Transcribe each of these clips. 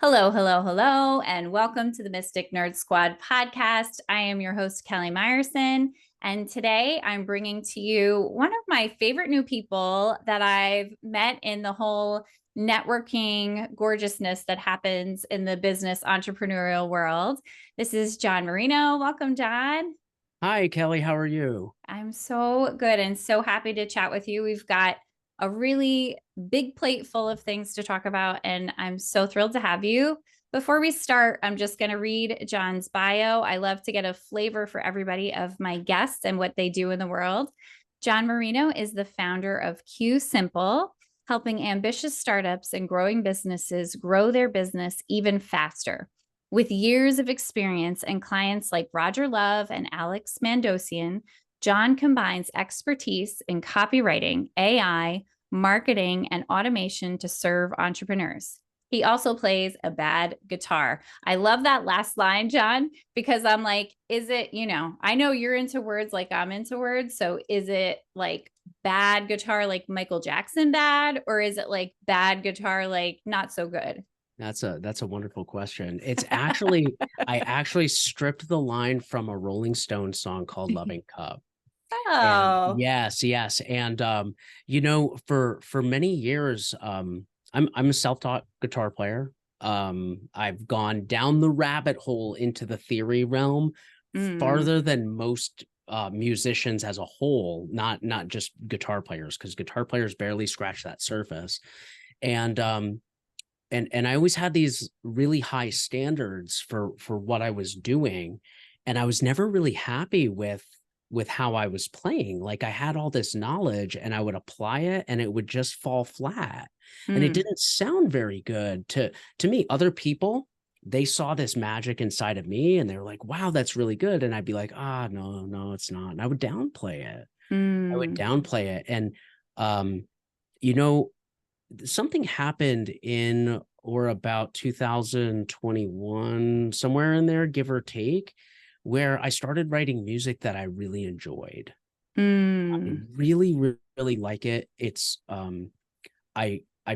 Hello, hello, hello, and welcome to the Mystic Nerd Squad podcast. I am your host, Kelly Meyerson, and today I'm bringing to you one of my favorite new people that I've met in the whole networking gorgeousness that happens in the business entrepreneurial world. This is Jon Marino. Welcome, Jon. Hi, Kelly. How are you? I'm so good and so happy to chat with you. We've got a really big plate full of things to talk about, and I'm so thrilled to have you. Before we start, I'm just going to read Jon's bio. I love to get a flavor for everybody of my guests and what they do in the world. Jon Marino is the founder of QueueSimple, helping ambitious startups and growing businesses grow their business even faster. With years of experience and clients like Roger Love and Alex Mandossian, Jon combines expertise in copywriting, AI, marketing, and automation to serve entrepreneurs. He also plays a bad guitar. I love that last line, Jon, because I'm like, is it, I know you're into words like I'm into words. So is it like bad guitar, like Michael Jackson bad, or is it like bad guitar, like not so good? That's a wonderful question. It's actually I actually stripped the line from a Rolling Stones song called Loving Cup. And Oh, yes. And for many years, I'm a self-taught guitar player. I've gone down the rabbit hole into the theory realm mm. farther than most musicians as a whole, not just guitar players, because guitar players barely scratch that surface. And and I always had these really high standards for what I was doing, and I was never really happy with how I was playing. Like I had all this knowledge and I would apply it and it would just fall flat. And it Mm. didn't sound very good to me. Other people, they saw this magic inside of me and they were like, wow, that's really good. And I'd be like, no, it's not. And I would downplay it. I would Mm. downplay it. And um, you know, something happened in or about 2021, somewhere in there, give or take, where I started writing music that I really enjoyed. I Mm. really like it. It's I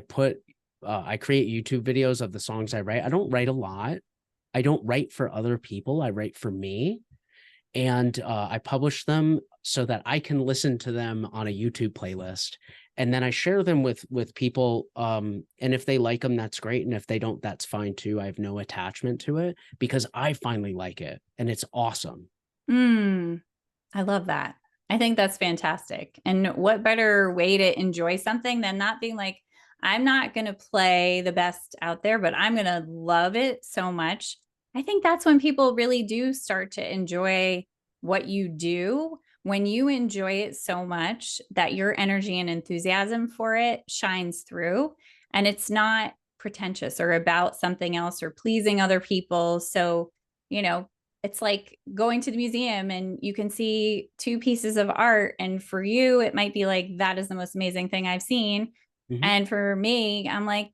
put I create YouTube videos of the songs I write. I don't write a lot. I don't write for other people. I write for me. And I publish them so that I can listen to them on a YouTube playlist, and then I share them with people. And if they like them, that's great, and if they don't, that's fine too. I have no attachment to it because I finally like it, and it's awesome. Mm. I love that. I think that's fantastic. And what better way to enjoy something than not being like, I'm not going to play the best out there, but I'm going to love it so much. I think that's when people really do start to enjoy what you do. When you enjoy it so much that your energy and enthusiasm for it shines through, and it's not pretentious or about something else or pleasing other people. So, you know, it's like going to the museum and you can see two pieces of art. And for you, it might be like, that is the most amazing thing I've seen. Mhm. And for me, I'm like,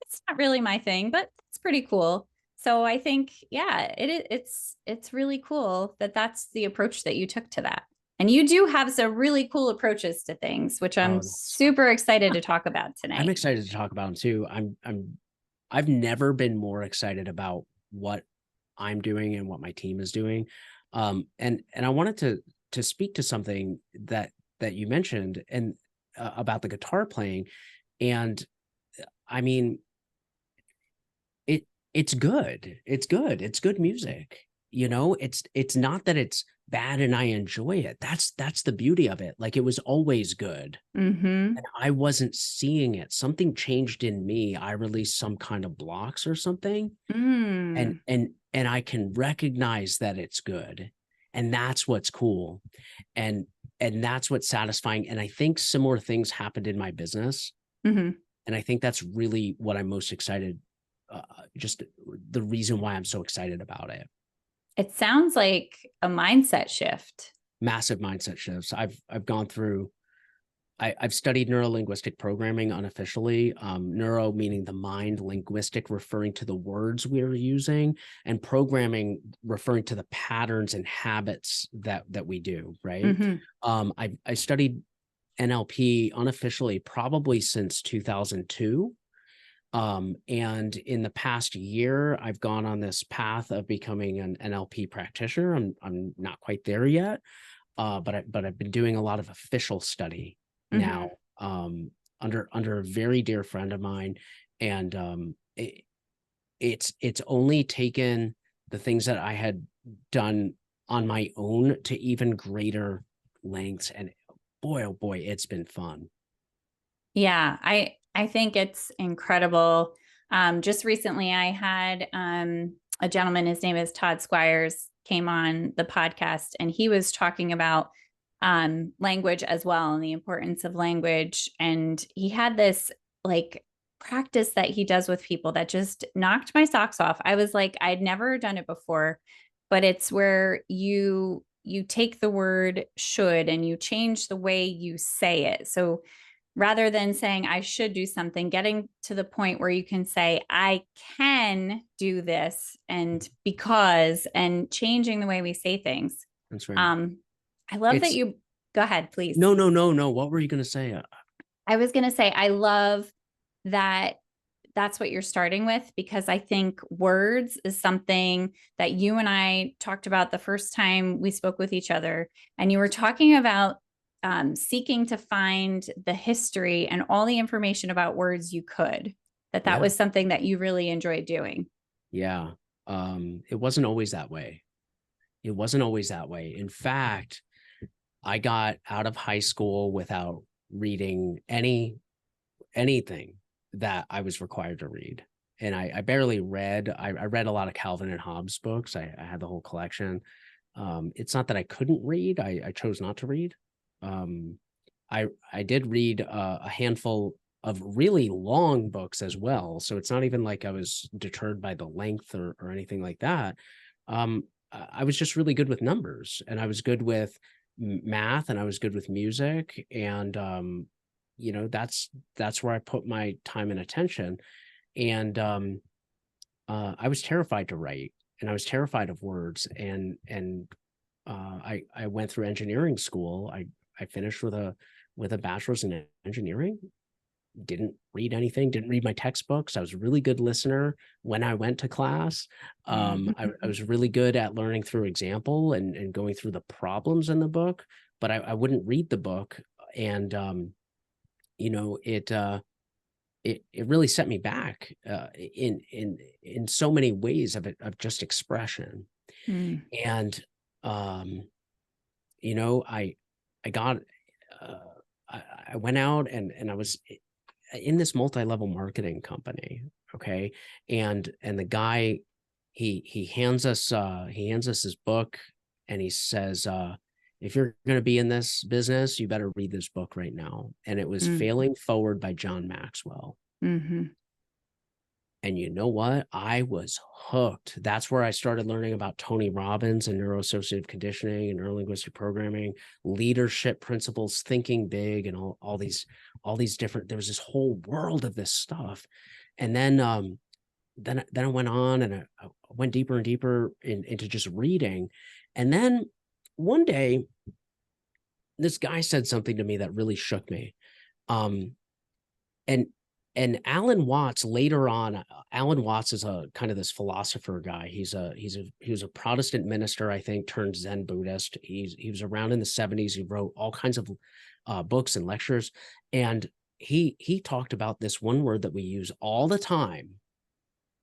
it's not really my thing, but it's pretty cool. So I think, yeah, it's really cool that that's the approach that you took to that. And you do have some really cool approaches to things, which I'm Oh, super excited to talk about I'm tonight. excited to talk about them too. I've never been more excited about what I'm doing and what my team is doing. And I wanted to speak to something that you mentioned and about the guitar playing. And I mean, it's good. It's good. It's good music. It's not that it's bad and I enjoy it. That's the beauty of it. Like it was always good. Mm-hmm. And I wasn't seeing it. Something changed in me. I released some kind of blocks or something, and Mm. and I can recognize that it's good. And that's what's cool. And and that's what's satisfying. And I think similar things happened in my business. Mm-hmm. And I think that's really what I'm most excited, just the reason why I'm so excited about it. It sounds like a mindset shift. Massive mindset shifts. I've gone through I've studied neurolinguistic programming unofficially. Neuro meaning the mind, linguistic referring to the words we're using, and programming referring to the patterns and habits that we do. Right. Mm-hmm. I studied NLP unofficially probably since 2002. And in the past year, I've gone on this path of becoming an NLP practitioner. I'm not quite there yet, but I've been doing a lot of official study Mm-hmm. now, under a very dear friend of mine, and it's only taken the things that I had done on my own to even greater lengths, and boy, oh boy, it's been fun. Yeah, I think it's incredible. Just recently, I had a gentleman. His name is Todd Squires. Came on the podcast, and he was talking about language as well and the importance of language. And he had this like practice that he does with people that just knocked my socks off. I was like, I'd never done it before, but it's where you take the word should and you change the way you say it. So rather than saying I should do something, getting to the point where you can say I can do this and because, and changing the way we say things. That's right. Um, I love that It's you go ahead, please. no, no, no, no. What were you going to say? I was going to say, I love that that's what you're starting with, because I think words is something that you and I talked about the first time we spoke with each other. And you were talking about seeking to find the history and all the information about words you could, that Yeah, was something that you really enjoyed doing. yeah. It wasn't always that way. It wasn't always that way. In fact, I got out of high school without reading anything that I was required to read. And I barely read. I read a lot of Calvin and Hobbes books. I had the whole collection. It's not that I couldn't read. I chose not to read. Um, I did read a handful of really long books as well. So it's not even like I was deterred by the length or anything like that. I was just really good with numbers, and I was good with math, and I was good with music. And, that's where I put my time and attention. And, I was terrified to write, and I was terrified of words. I went through engineering school. I finished with a bachelor's in engineering. Didn't read anything, didn't read my textbooks. I was a really good listener when I went to class. I was really good at learning through example and going through the problems in the book, but I wouldn't read the book. And, you know, it really set me back, in so many ways of just expression. Mm. And, um, you know, I got, uh, I went out and I was in this multi-level marketing company. Okay. And the guy, he hands us his book, and he says, if you're going to be in this business, you better read this book right now. And it was Mm. Failing Forward by John Maxwell. Mm-hmm. And you know what? I was hooked. That's where I started learning about Tony Robbins and neuroassociative conditioning and neurolinguistic programming, leadership principles, thinking big, and all these different. There was this whole world of this stuff. And then I went on, and I went deeper and deeper into just reading. And then one day, this guy said something to me that really shook me. Um, and Alan Watts later on, Alan Watts is a kind of this philosopher guy. He was a Protestant minister, I think, turned Zen Buddhist. He was around in the 70s. He wrote all kinds of books and lectures. And he talked about this one word that we use all the time.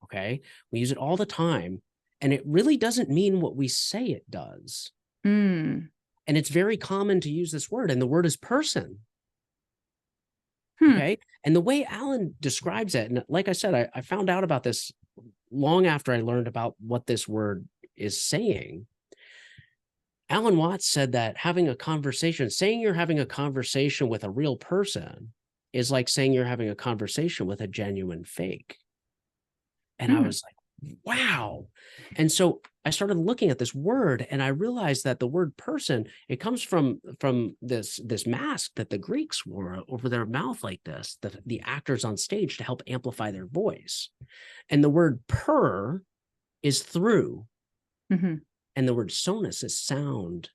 Okay. We use it all the time, and it really doesn't mean what we say it does. Mm. And it's very common to use this word, and the word is person. Hmm. Okay. And the way Alan describes it, and like I said, I found out about this long after I learned about what this word is saying. Alan Watts said that having a conversation, saying you're having a conversation with a real person, is like saying you're having a conversation with a genuine fake. And I Hmm. was like, wow. And so I started looking at this word, and I realized that the word person, it comes from this mask that the Greeks wore over their mouth, like this, the actors on stage, to help amplify their voice. And the word per is through, Mm-hmm. and the word sonus is sound.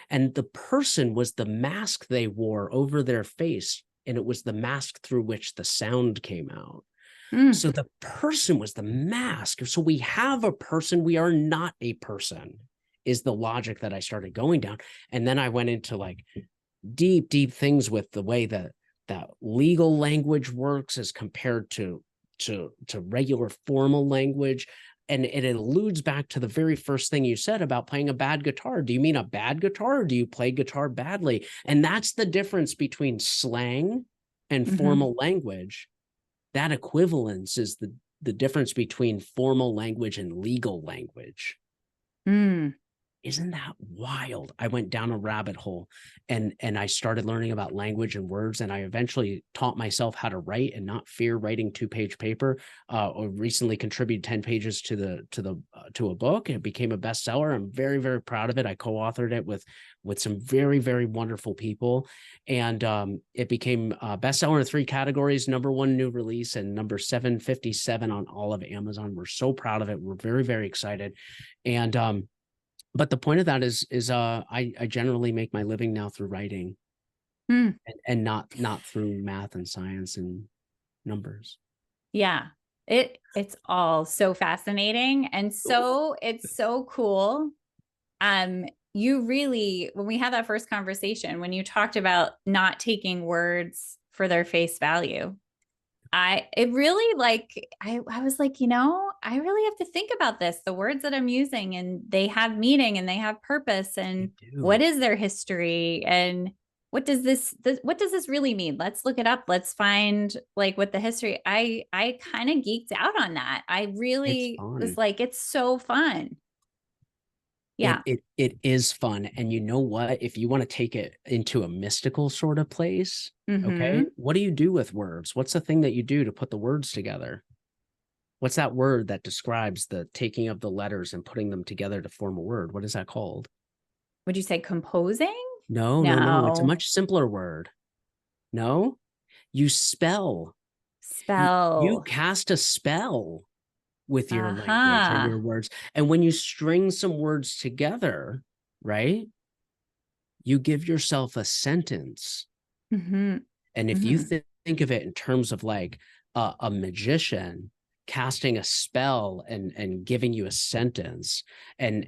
And the person was the mask they wore over their face, and it was the mask through which the sound came out. Mm. So the person was the mask. So we have a person, we are not a person, is the logic that I started going down. And then I went into like deep, deep things with the way that legal language works as compared to regular formal language. And it alludes back to the very first thing you said about playing a bad guitar. Do you mean a bad guitar, or do you play guitar badly? And that's the difference between slang and Mm-hmm. formal language. That equivalence is the difference between formal language and legal language. Mm. Isn't that wild? I went down a rabbit hole and I started learning about language and words, and I eventually taught myself how to write and not fear writing 2-page paper. Or recently contributed 10 pages to a book. It became a bestseller. I'm very, very proud of it. I co-authored it with some very, very wonderful people, and it became a bestseller in 3 categories: #1 new release and number 757 on all of Amazon. We're so proud of it. We're very, very excited. And but the point of that is I generally make my living now through writing, Mm. and not through math and science and numbers. Yeah. It's all so fascinating. And so it's so cool. You really, when we had that first conversation, when you talked about not taking words for their face value, it really like, I was like, I really have to think about this, the words that I'm using, and they have meaning and they have purpose. They And what do. is their history? And what does this really mean? Let's look it up. Let's find like what the history. I kind of geeked out on that. I It's really was fun. like, it's so fun. It Yeah. it it is fun. And you know what? If you want to take it into a mystical sort of place, okay, Mm-hmm. what do you do with words? What's the thing that you do to put the words together? What's that word that describes the taking of the letters and putting them together to form a word? What is that called? Would you say composing? No, no, no. It's a No. much simpler word. No, you spell. You Spell. cast a spell with your language and Uh-huh. your words. And when you string some words together, right, you give yourself a sentence. Mm-hmm. And if you Mm-hmm. think of it in terms of like a magician casting a spell and giving you a sentence, and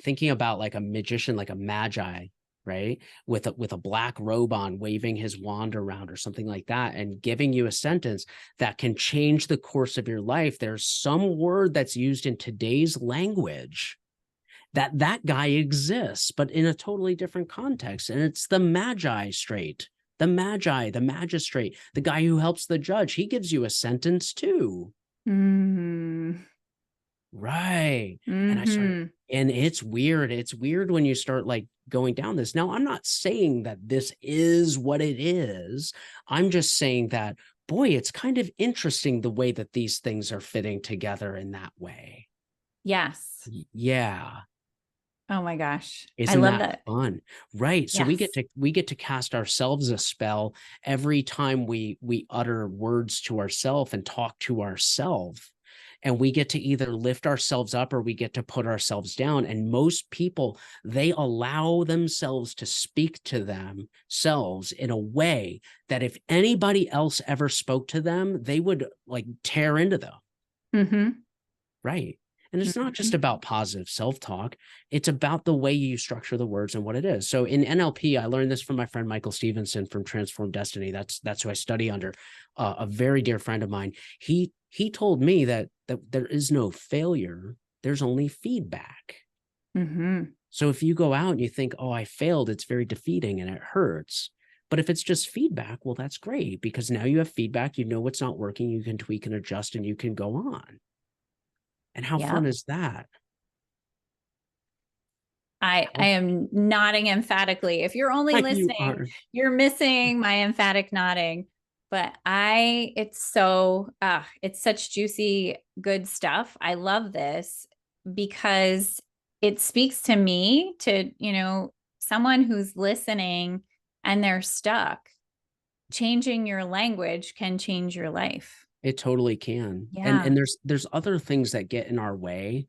thinking about like a magician, like a magi, right, with a black robe on, waving his wand around or something like that, and giving you a sentence that can change the course of your life. There's some word that's used in today's language that guy exists, but in a totally different context. And it's the magi straight, the magi, the magistrate, the guy who helps the judge. He gives you a sentence too. Mm-hmm. Right. And I started, Mm-hmm. and it's weird. It's weird when you start like going down this. Now, I'm not saying that this is what it is. I'm just saying that, boy, it's kind of interesting the way that these things are fitting together in that way. Yes. Yeah. Oh my gosh. I Isn't love that that. fun? Right. So Yes. we get to cast ourselves a spell every time we utter words to ourselves and talk to ourselves. And we get to either lift ourselves up or we get to put ourselves down. And most people, they allow themselves to speak to themselves in a way that if anybody else ever spoke to them, they would like tear into them. Mm-hmm. Right. And it's not just Mm-hmm. about positive self-talk. It's about the way you structure the words and what it is. So in NLP, I learned this from my friend Michael Stevenson from Transform Destiny. That's who I study under. A very dear friend of mine. He told me that there is no failure. There's only feedback. Mm-hmm. So if you go out and you think, oh, I failed, it's very defeating and it hurts. But if it's just feedback, well, that's great, because now you have feedback. You know what's not working. You can tweak and adjust and you can go on. And how fun Yep. is that? I am nodding emphatically. If you're only You listening, are. you're missing my emphatic nodding. But it's such juicy, good stuff. I love this because it speaks to me, to, someone who's listening and they're stuck. Changing your language can change your life. It totally can. Yeah. And there's other things that get in our way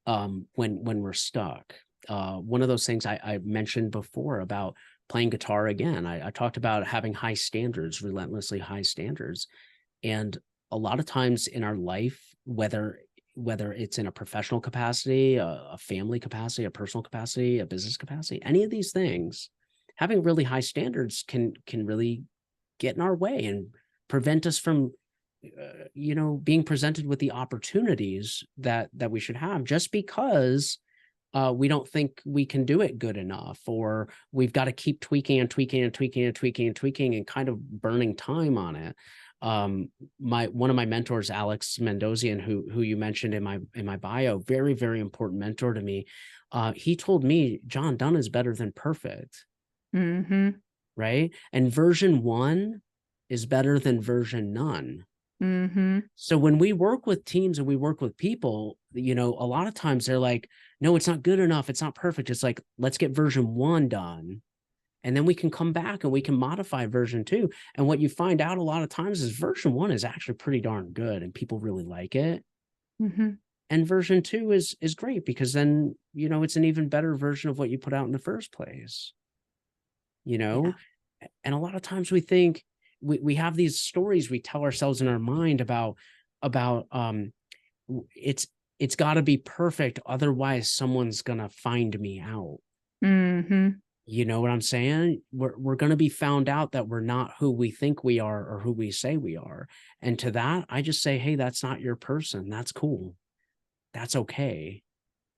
when we're stuck. One of those things I mentioned before about playing guitar again. I talked about having high standards, relentlessly high standards. And a lot of times in our life, whether it's in a professional capacity, a family capacity, a personal capacity, a business capacity, any of these things, having really high standards can really get in our way and prevent us from being presented with the opportunities that we should have, just because we don't think we can do it good enough, or we've got to keep tweaking and tweaking and tweaking and tweaking and tweaking and kind of burning time on it. One of my mentors, Alex Mandossian, who you mentioned in my bio, very, very important mentor to me. He told me, John, done is better than perfect. Mm-hmm. Right. And version 1 is better than version none. Mm-hmm. So when we work with teams and we work with people, a lot of times they're like, no, it's not good enough. It's not perfect. It's like, let's get version 1 done. And then we can come back and we can modify version 2. And what you find out a lot of times is version 1 is actually pretty darn good and people really like it. Mm-hmm. And version 2 is great, because then, it's an even better version of what you put out in the first place. Yeah. And a lot of times we think we have these stories we tell ourselves in our mind about it's got to be perfect, otherwise someone's gonna find me out. Mm-hmm. You know what I'm saying? We're gonna be found out that we're not who we think we are or who we say we are. And to that, I just say, hey, that's not your person. That's cool. That's okay.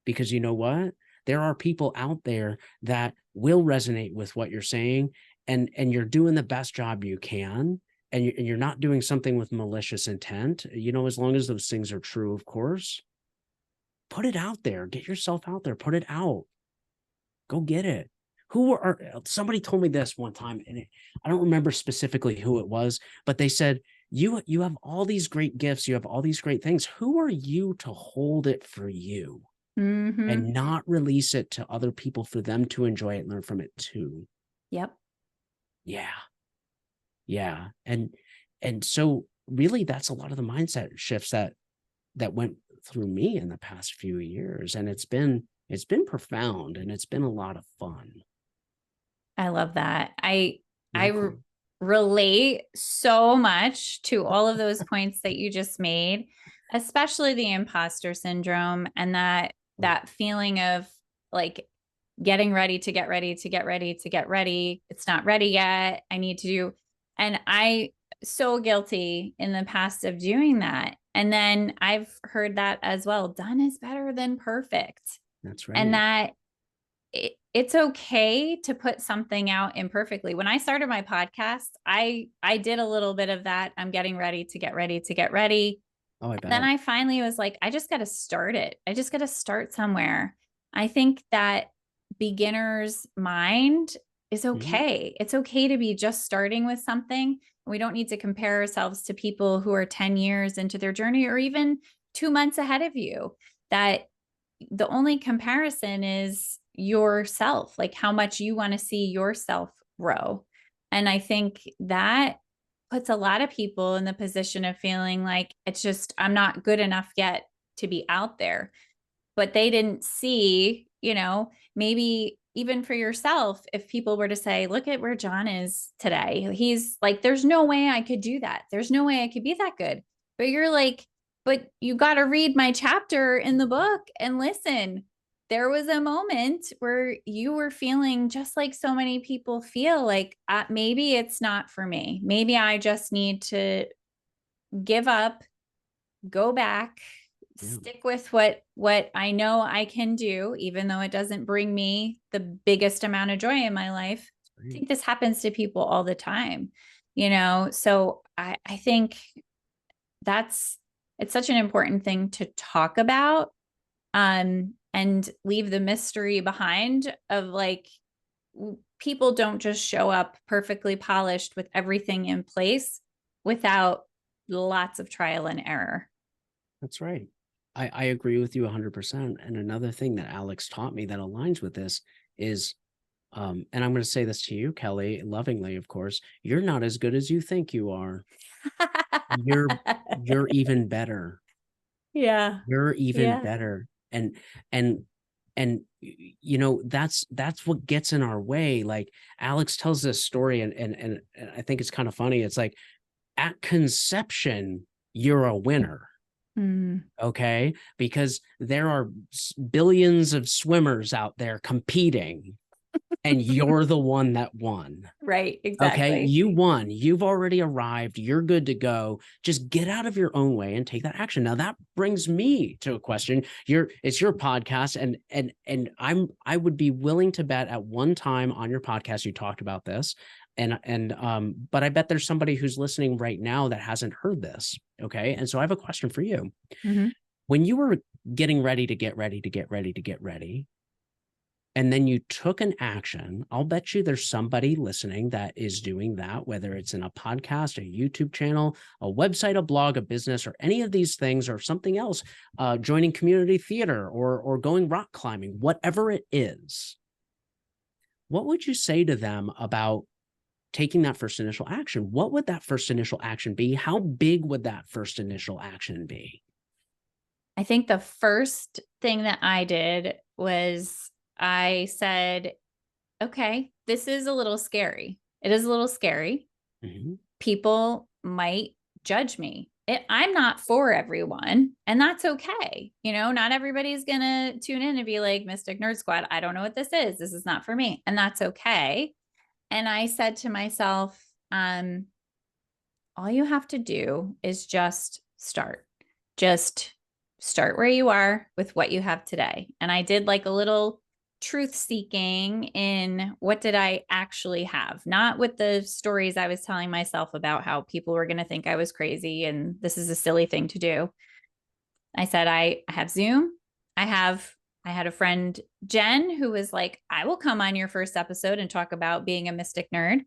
Because you know what? There are people out there that will resonate with what you're saying, and you're doing the best job you can, and you're not doing something with malicious intent, as long as those things are true, of course. Put it out there. Get yourself out there. Put it out. Go get it. Somebody told me this one time, and I don't remember specifically who it was, but they said, you have all these great gifts. You have all these great things. Who are you to hold it for you? Mm-hmm. And not release it to other people for them to enjoy it and learn from it too. Yep. Yeah. Yeah. And so really that's a lot of the mindset shifts that went through me in the past few years. And it's been profound, and it's been a lot of fun. I love that. I Yeah, cool. relate so much to all of those points that you just made, especially the imposter syndrome and that feeling of like getting ready to get ready to get ready to get ready. It's not ready yet. I need to do, and I so guilty in the past of doing that. And then I've heard that as well. Done is better than perfect. That's And right. that it's okay to put something out imperfectly. When I started my podcast, I did a little bit of that. I'm getting ready to get ready to get ready. Oh, I And then bet. I finally was like, I just got to start it. I just got to start somewhere. I think that beginner's mind is Mhm. okay. It's okay to be just starting with something. We don't need to compare ourselves to people who are 10 years into their journey or even 2 months ahead of you. That the only comparison is yourself, like how much you want to see yourself grow. And I think that puts a lot of people in the position of feeling like it's just, I'm not good enough yet to be out there. But they didn't see, maybe even for yourself, if people were to say, look at where John is today, he's like, there's no way I could do that. There's no way I could be that good. But you're like, but you got to read my chapter in the book and listen. There was a moment where you were feeling just like so many people feel like maybe it's not for me. Maybe I just need to give up, go back, Yeah. stick with what I know I can do, even though it doesn't bring me the biggest amount of joy in my life. I Great. think this happens to people all the time, so I think that's it's such an important thing to talk about, and leave the mystery behind of like people don't just show up perfectly polished with everything in place without lots of trial and error. That's right. I agree with you 100%. And another thing that Alex taught me that aligns with this is, and I'm going to say this to you, Kelly, lovingly, of course, you're not as good as you think you are. You're you're even better. Yeah. You're even Yeah. better. And that's what gets in our way. Like Alex tells this story, and I think it's kind of funny. It's like at conception, you're a winner. Mm. Okay. Because there are billions of swimmers out there competing, and you're the one that won. Right, Okay, exactly. you won. You've already arrived. You're good to go. Just get out of your own way and take that action. Now that brings me to a question. It's your podcast, and I would be willing to bet at one time on your podcast you talked about this. But I bet there's somebody who's listening right now that hasn't heard this. Okay. And so I have a question for you. Mhm. When you were getting ready to get ready to get ready to get ready, and then you took an action, I'll bet you there's somebody listening that is doing that, whether it's in a podcast, a YouTube channel, a website, a blog, a business, or any of these things, or something else, joining community theater or going rock climbing, whatever it is. What would you say to them about taking that first initial action? What would that first initial action be? How big would that first initial action be? I think the first thing that I did was I said, okay, this is a little scary. It is a little scary. Mhm. People might judge me. I'm not for everyone, and that's okay. Not everybody's going to tune in and be like, Mystic Nerd Squad, I don't know what this is. This is not for me. And that's okay. And I said to myself, all you have to do is just start. Just start where you are with what you have today. And I did like a little truth seeking in what did I actually have, not with the stories I was telling myself about how people were going to think I was crazy and this is a silly thing to do. I said, I have Zoom. I had a friend, Jen, who was like, I will come on your first episode and talk about being a mystic nerd.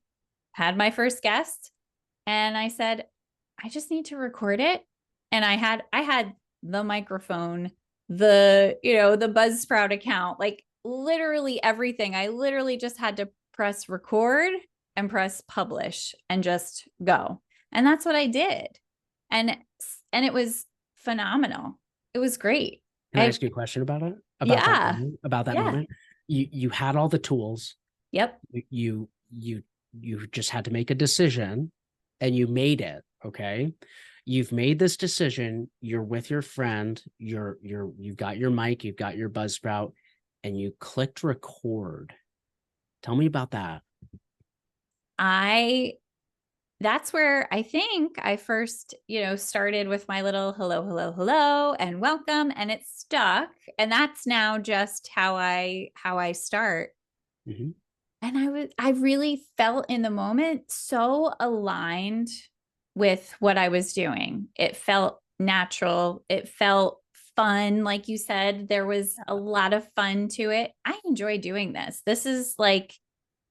Had my first guest. And I said, I just need to record it. And I had the microphone, the Buzzsprout account, like literally everything. I literally just had to press record and press publish and just go. And that's what I did. And it was phenomenal. It was great. Can I ask you a question about it? About that Yeah. moment? About that Yeah. moment? You had all the tools. Yep. You just had to make a decision, and you made it. Okay. You've made this decision. You're with your friend. You've got your mic, you've got your Buzzsprout, and you clicked record. Tell me about that. I That's where I think I first, started with my little hello, hello, hello, and welcome, and it stuck. And that's now just how I start. Mhm. And I really felt in the moment so aligned with what I was doing. It felt natural. It felt fun. Like you said, there was a lot of fun to it. I enjoy doing this. This is like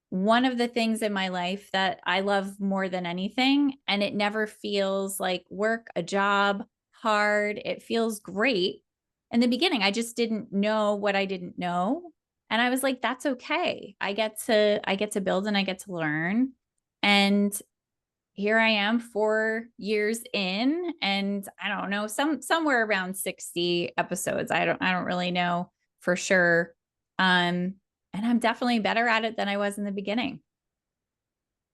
one of the things in my life that I love more than anything. And it never feels like work, a job, hard. It feels great. In the beginning, I just didn't know what I didn't know. And I was like, that's okay. I get to build and I get to learn. And here I am 4 years in, and I don't know, somewhere around 60 episodes. I don't really know for sure. And I'm definitely better at it than I was in the beginning,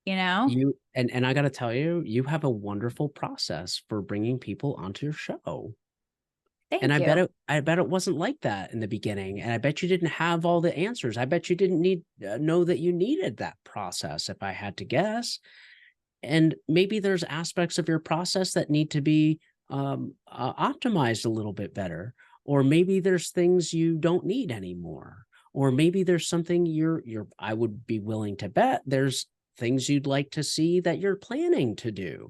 you know? And I got to tell you, you have a wonderful process for bringing people onto your show. And Thank you. I bet it wasn't like that in the beginning. And I bet you didn't have all the answers. I bet you didn't know that you needed that process, if I had to guess. And maybe there's aspects of your process that need to be optimized a little bit better. Or maybe there's things you don't need anymore. Or maybe there's something I would be willing to bet there's things you'd like to see that you're planning to do.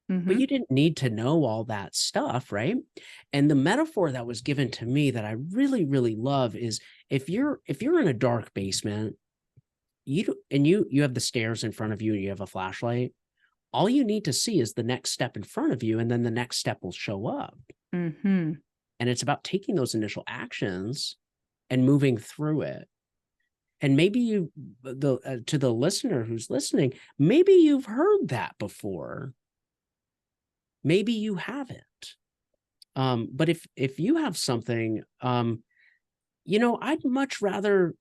But Mm-hmm. you didn't need to know all that stuff, right? And the metaphor that was given to me that I really, really love is if you're in a dark basement, you have the stairs in front of you and you have a flashlight, all you need to see is the next step in front of you, and then the next step will show up. Mm-hmm. And it's about taking those initial actions and moving through it. And maybe to the listener who's listening, maybe you've heard that before. Maybe you haven't. But if you have something, I'd much rather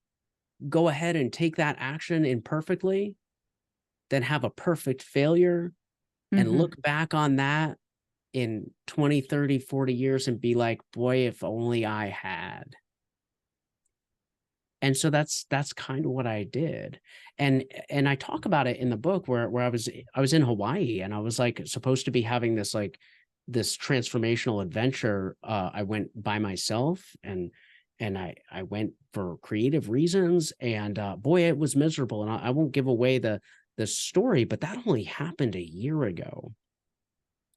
go ahead and take that action imperfectly than have a perfect failure and Mm-hmm. look back on that in 20, 30, 40 years and be like, boy, if only I had. And so that's kind of what I did. And I talk about it in the book where I was in Hawaii, and I was like supposed to be having this this transformational adventure. I went by myself, and I went for creative reasons, and boy, it was miserable. And I won't give away the story, but that only happened a year ago.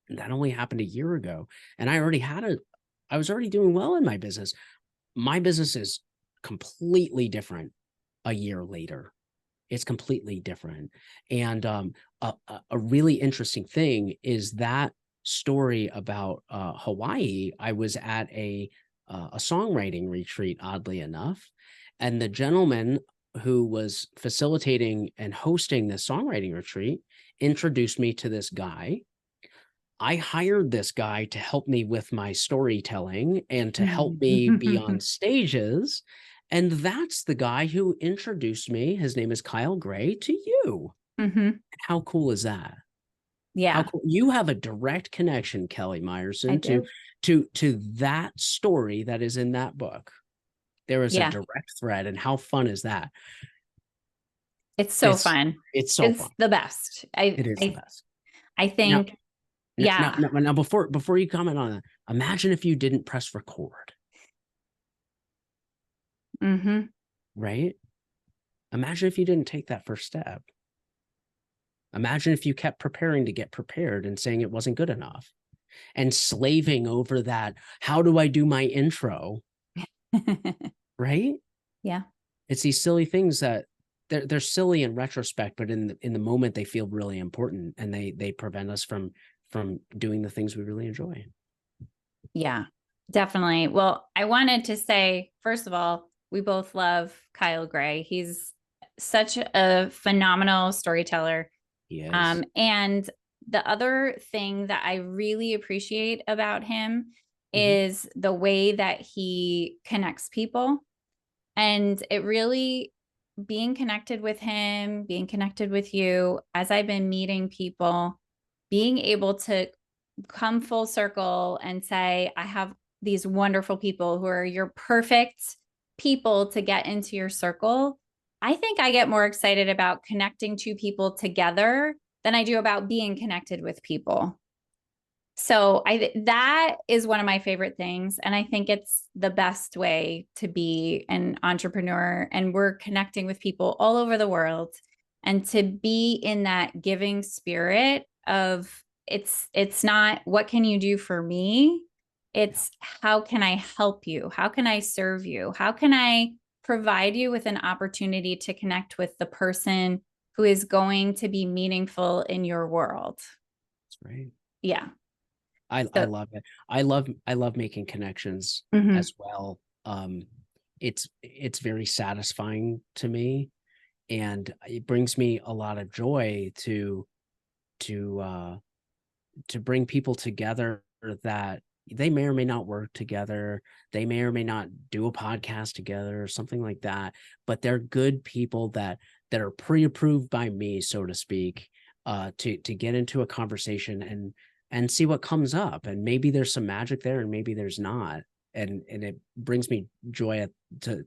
And that only happened a year ago. And I was already doing well in my business. My business is completely different a year later. It's completely different. And a really interesting thing is that story about Hawaii. I was at a songwriting retreat, oddly enough, and the gentleman who was facilitating and hosting the songwriting retreat introduced me to this guy. I hired this guy to help me with my storytelling and to help me be on stages. And that's the guy who introduced me. His name is Kyle Gray, to you. Mm-hmm. How cool is that? How Yeah, cool. You have a direct connection, Kelly I Meyerson, do. to that story that is in that book. There is a Yeah, direct thread. And how fun is that? it's so It's fun. it's so It's fun. the best. It is the best. I Now, think, yeah. now before you comment on that, imagine if you didn't press record. Mm-hmm. Right? Imagine if you didn't take that first step. Imagine if you kept preparing to get prepared and saying it wasn't good enough and slaving over that. How do I do my intro? Right? Yeah, It's these silly things that they're silly in retrospect, but in the moment they feel really important, and they prevent us from doing the things we really enjoy. yeah, definitely. Well, I wanted to say, first of all, we both love Kyle Gray. He's such a phenomenal storyteller. Yes. And the other thing that I really appreciate about him Mm-hmm. is the way that he connects people. And it really, being connected with him, being connected with you, as I've been meeting people, being able to come full circle and say, I have these wonderful people who are your perfect people to get into your circle. I think I get more excited about connecting two people together than I do about being connected with people. So that is one of my favorite things. And I think it's the best way to be an entrepreneur. And we're connecting with people all over the world. And to be in that giving spirit of it's not what can you do for me? It's how can I help you? How can I serve you? How can I provide you with an opportunity to connect with the person who is going to be meaningful in your world? That's right. Yeah. I So, love it. I love making connections mhm. as well. It's very satisfying to me, and it brings me a lot of joy to uh to bring people together that they may or may not work together. They may or may not do a podcast together or something like that, but they're good people that are pre-approved by me, so to speak, to get into a conversation and see what comes up. And maybe there's some magic there and maybe there's not. And it brings me joy to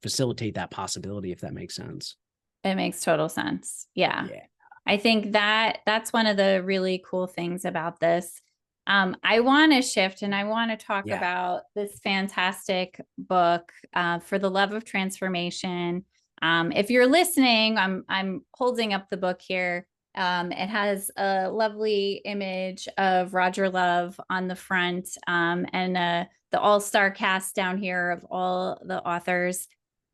facilitate that possibility, if that makes sense. It makes total sense. Yeah. Yeah. I think that that's one of the really cool things about this. I want to shift and I want to talk Yeah. about this fantastic book, For the Love of Transformation. If you're listening, I'm holding up the book here. It has a lovely image of Roger Love on the front, and the all-star cast down here of all the authors.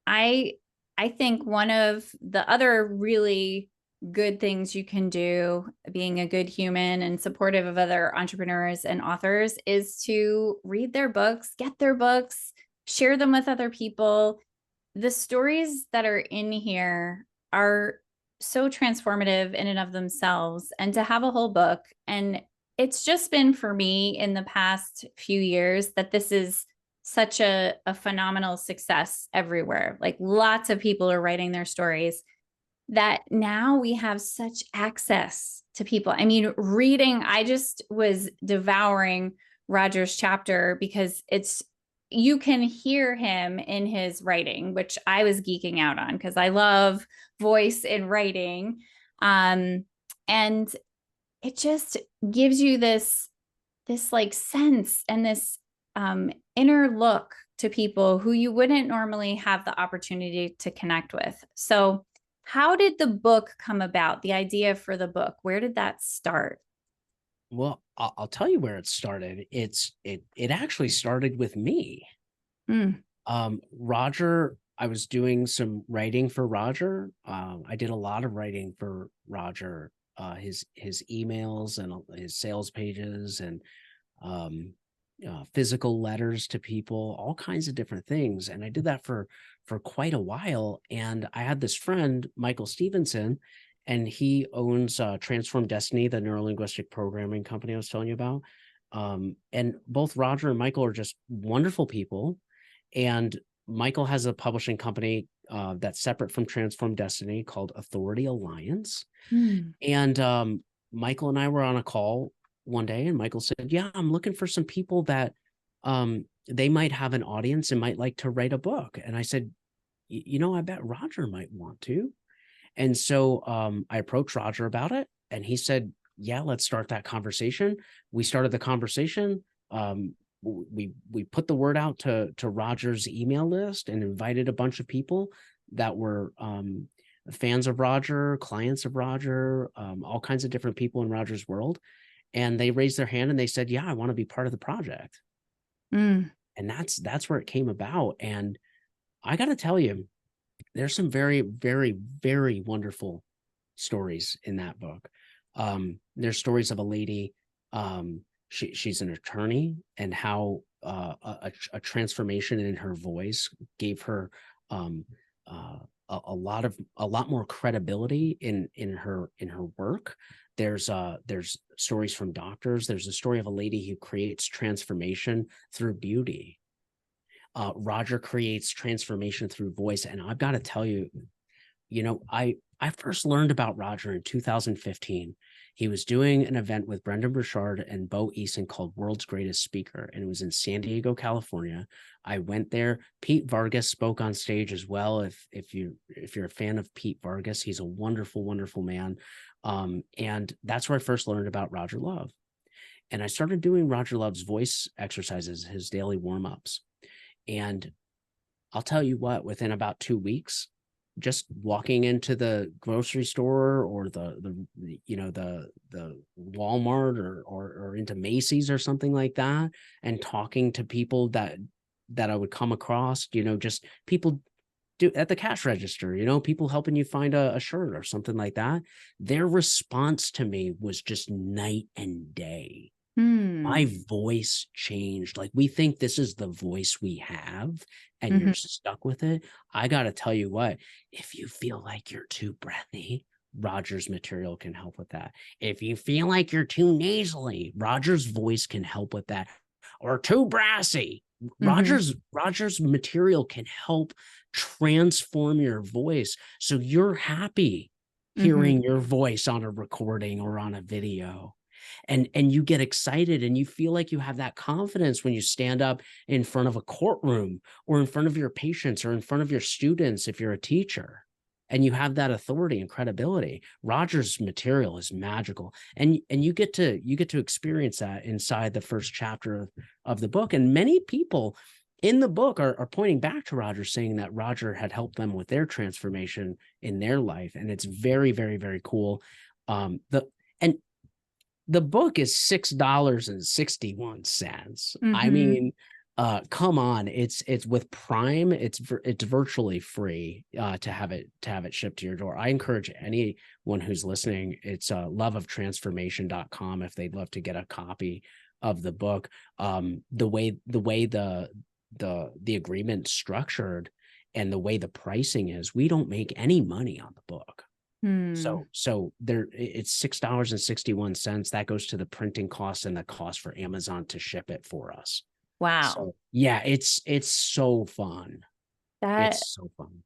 I I think one of the other really good things you can do, being a good human and supportive of other entrepreneurs and authors, is to read their books, get their books, share them with other people. The stories that are in here are so transformative in and of themselves. And to have a whole book, and it's just been for me in the past few years that this is such a phenomenal success everywhere. Like lots of people are writing their stories, that now we have such access to people. I mean, reading, I just was devouring Roger's chapter because you can hear him in his writing, which I was geeking out on because I love voice in writing. And it just gives you this like sense and this inner look to people who you wouldn't normally have the opportunity to connect with. So how did the book come about? The idea for the book, where did that start? Well, I'll tell you where it started. It actually started with me. Mm. Roger, I was doing some writing for Roger. I did a lot of writing for Roger, his emails and his sales pages and physical letters to people, all kinds of different things. And I did that for quite a while. And I had this friend, Michael Stevenson, and he owns Transform Destiny, the neurolinguistic programming company I was telling you about. And both Roger and Michael are just wonderful people. And Michael has a publishing company that's separate from Transform Destiny called Authority Alliance. Mm. And Michael and I were on a call one day, and Michael said, yeah, I'm looking for some people that they might have an audience and might like to write a book. And I said, you know, I bet Roger might want to. And so I approached Roger about it, and he said, yeah, let's start that conversation. We started the conversation. We put the word out to Roger's email list and invited a bunch of people that were fans of Roger, clients of Roger, all kinds of different people in Roger's world. And they raised their hand and they said, yeah, I want to be part of the project. Mm. And that's where it came about. And I got to tell you, there's some very, very, very wonderful stories in that book. There's stories of a lady, she's an attorney, and how a transformation in her voice gave her a lot more credibility in her work. There's stories from doctors. There's a story of a lady who creates transformation through beauty. Roger creates transformation through voice. And I've got to tell you, you know, I first learned about Roger in 2015. He was doing an event with Brendan Burchard and Bo Eason called World's Greatest Speaker, and it was in San Diego, California. I went there. Pete Vargas spoke on stage as well. If you're a fan of Pete Vargas, he's a wonderful, wonderful man. And that's where I first learned about Roger Love. And I started doing Roger Love's voice exercises, his daily warm-ups. And I'll tell you what, within about 2 weeks, just walking into the grocery store or the Walmart or into Macy's or something like that, and talking to people that I would come across, you know, just people do at the cash register, you know, people helping you find a shirt or something like that. Their response to me was just night and day. My Mm. voice changed. Like, we think this is the voice we have and Mm-hmm. you're stuck with it. I got to tell you what, if you feel like you're too breathy, Roger's material can help with that. If you feel like you're too nasally, Roger's voice can help with that. Or too brassy, Mm-hmm. Roger's material can help transform your voice so you're happy Mm-hmm. hearing your voice on a recording or on a video. And you get excited and you feel like you have that confidence when you stand up in front of a courtroom or in front of your patients or in front of your students if you're a teacher, and you have that authority and credibility. Roger's material is magical, and you get to experience that inside the first chapter of the book. And many people in the book are pointing back to Roger, saying that Roger had helped them with their transformation in their life, and it's very, very, very cool. And the book is $6.61. I Mm-hmm. mean, come on, it's with Prime, it's virtually free to have it shipped to your door. I encourage anyone who's listening, it's loveoftransformation.com if they'd love to get a copy of the book. The way the agreement's structured and the way the pricing is, we don't make any money on the book. Mm. So there, it's $6.61. That goes to the printing costs and the cost for Amazon to ship it for us. Wow. So yeah, it's so fun. That It's so fun.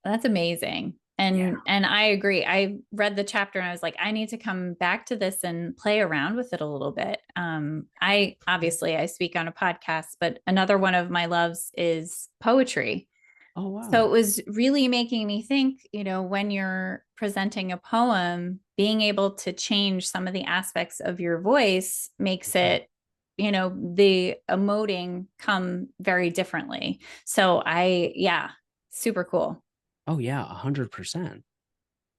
that's amazing. Yeah. And I agree. I read the chapter and I was like, I need to come back to this and play around with it a little bit. I obviously I speak on a podcast, but another one of my loves is poetry. Oh, So wow. it was really making me think, when you're presenting a poem, being able to change some of the aspects of your voice makes Yeah. it, the emoting come very differently. So yeah, super cool. Oh yeah, 100%.